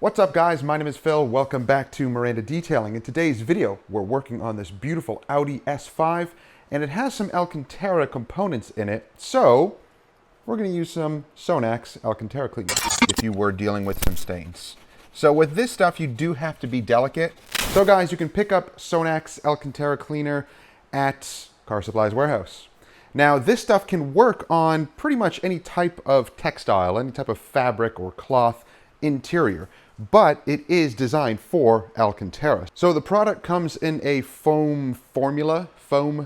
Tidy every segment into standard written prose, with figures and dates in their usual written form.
What's up guys, my name is Phil. Welcome back to Miranda Detailing. In today's video, we're working on this beautiful Audi S5 and it has some Alcantara components in it. So we're going to use some Sonax Alcantara cleaner if you were dealing with some stains. So with this stuff, you do have to be delicate. So guys, you can pick up Sonax Alcantara cleaner at Car Supplies Warehouse. Now this stuff can work on pretty much any type of textile, any type of fabric or cloth interior, but it is designed for Alcantara. So the product comes in a foam formula, not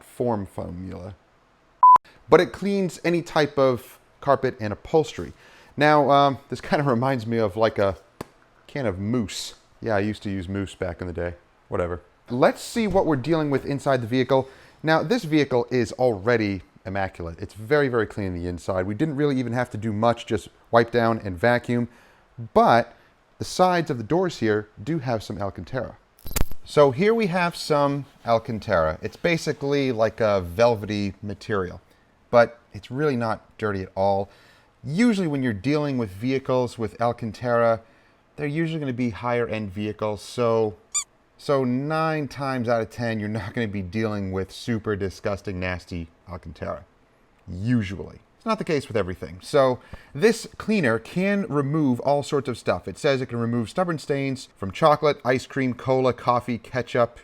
form formula, but it cleans any type of carpet and upholstery. Now, this kind of reminds me of like a can of mousse. Yeah, I used to use mousse back in the day, whatever. Let's see what we're dealing with inside the vehicle. Now, this vehicle is already immaculate. It's very, very clean on the inside. We didn't really even have to do much, just wipe down and vacuum. But the sides of the doors here do have some Alcantara. So here we have some Alcantara. It's basically like a velvety material, but it's really not dirty at all. Usually when you're dealing with vehicles with Alcantara, they're usually going to be higher end vehicles. So 9 times out of 10, you're not going to be dealing with super disgusting, nasty Alcantara. Usually. It's not the case with everything. So this cleaner can remove all sorts of stuff. It says it can remove stubborn stains from chocolate, ice cream, cola, coffee, ketchup.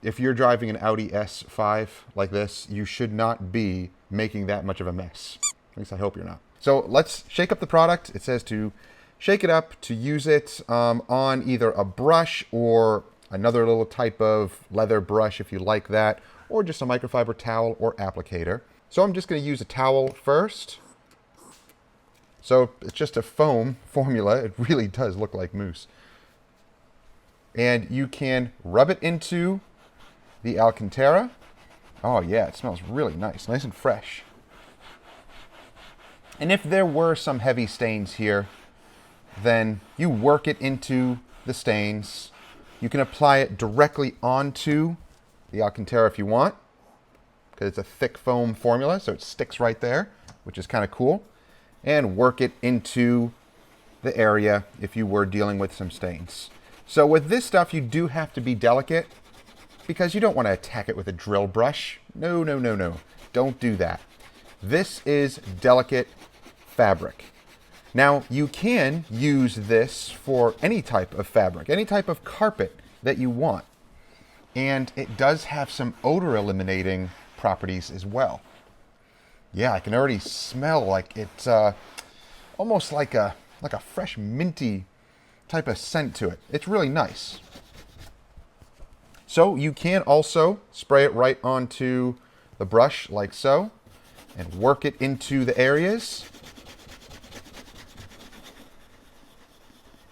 If you're driving an Audi S5 like this, you should not be making that much of a mess. At least I hope you're not. So let's shake up the product. It says to shake it up, to use it on either a brush or another little type of leather brush if you like that, or just a microfiber towel or applicator. So I'm just going to use a towel first. So it's just a foam formula. It really does look like mousse. And you can rub it into the Alcantara. Oh yeah, it smells really nice and fresh. And if there were some heavy stains here, then you work it into the stains. You can apply it directly onto the Alcantara if you want, because it's a thick foam formula, so it sticks right there, which is kind of cool. And work it into the area if you were dealing with some stains. So with this stuff, you do have to be delicate because you don't want to attack it with a drill brush. No. Don't do that. This is delicate fabric. Now, you can use this for any type of fabric, any type of carpet that you want. And it does have some odor eliminating properties as well. Yeah, I can already smell like it's almost like a fresh minty type of scent to it. It's really nice. So you can also spray it right onto the brush like so and work it into the areas.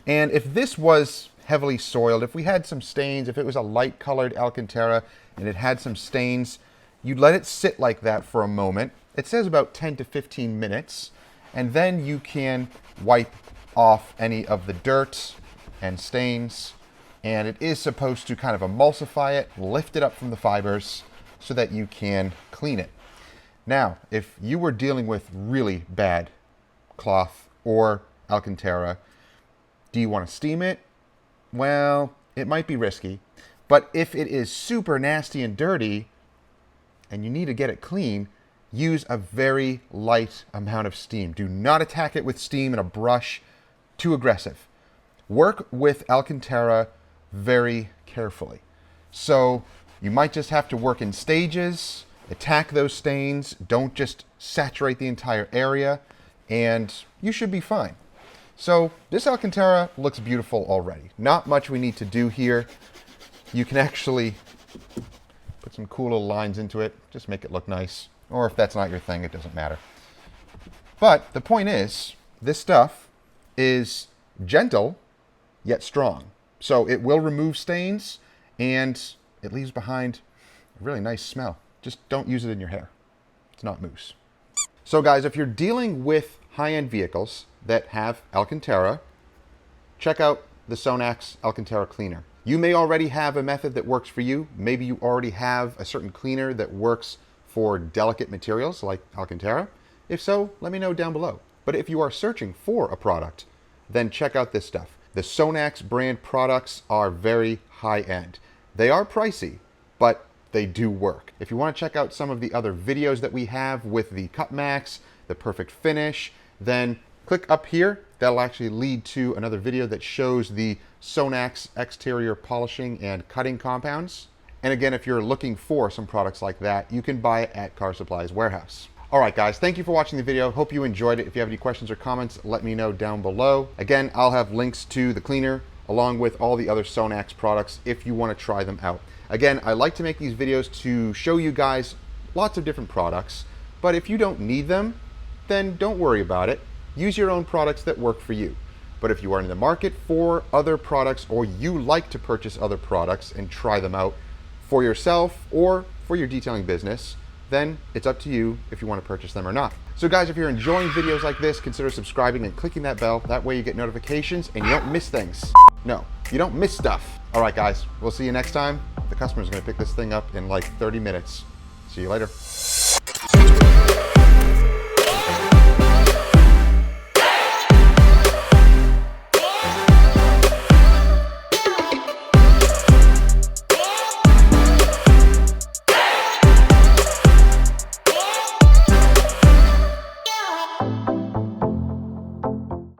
And if this was heavily soiled, if we had some stains, if it was a light colored Alcantara and it had some stains, you'd let it sit like that for a moment. It says about 10 to 15 minutes. And then you can wipe off any of the dirt and stains. And it is supposed to kind of emulsify it, lift it up from the fibers so that you can clean it. Now, if you were dealing with really bad cloth or Alcantara, do you want to steam it? Well, it might be risky. But if it is super nasty and dirty and you need to get it clean, use a very light amount of steam. Do not attack it with steam and a brush. Too aggressive. Work with Alcantara very carefully. So you might just have to work in stages, attack those stains, don't just saturate the entire area, and you should be fine. So this Alcantara looks beautiful already. Not much we need to do here. You can actually put some cool little lines into it, just make it look nice. Or if that's not your thing, it doesn't matter. But the point is, this stuff is gentle, yet strong. So it will remove stains, and it leaves behind a really nice smell. Just don't use it in your hair. It's not mousse. So guys, if you're dealing with high-end vehicles that have Alcantara, check out the Sonax Alcantara cleaner. You may already have a method that works for you. Maybe you already have a certain cleaner that works for delicate materials like Alcantara. If so, let me know down below. But if you are searching for a product, then check out this stuff. The Sonax brand products are very high end. They are pricey, but they do work. If you want to check out some of the other videos that we have with the Cut Max, the Perfect Finish, then click up here. That'll actually lead to another video that shows the Sonax exterior polishing and cutting compounds. And again, if you're looking for some products like that, you can buy it at Car Supplies Warehouse. All right, guys, thank you for watching the video. Hope you enjoyed it. If you have any questions or comments, let me know down below. Again, I'll have links to the cleaner along with all the other Sonax products if you want to try them out. Again, I like to make these videos to show you guys lots of different products, but if you don't need them, then don't worry about it. Use your own products that work for you. But if you are in the market for other products, or you like to purchase other products and try them out for yourself or for your detailing business, then it's up to you if you want to purchase them or not. So guys, if you're enjoying videos like this, consider subscribing and clicking that bell. That way you get notifications and you don't miss things. No, you don't miss stuff. All right, guys, we'll see you next time. The customer's gonna pick this thing up in like 30 minutes. See you later.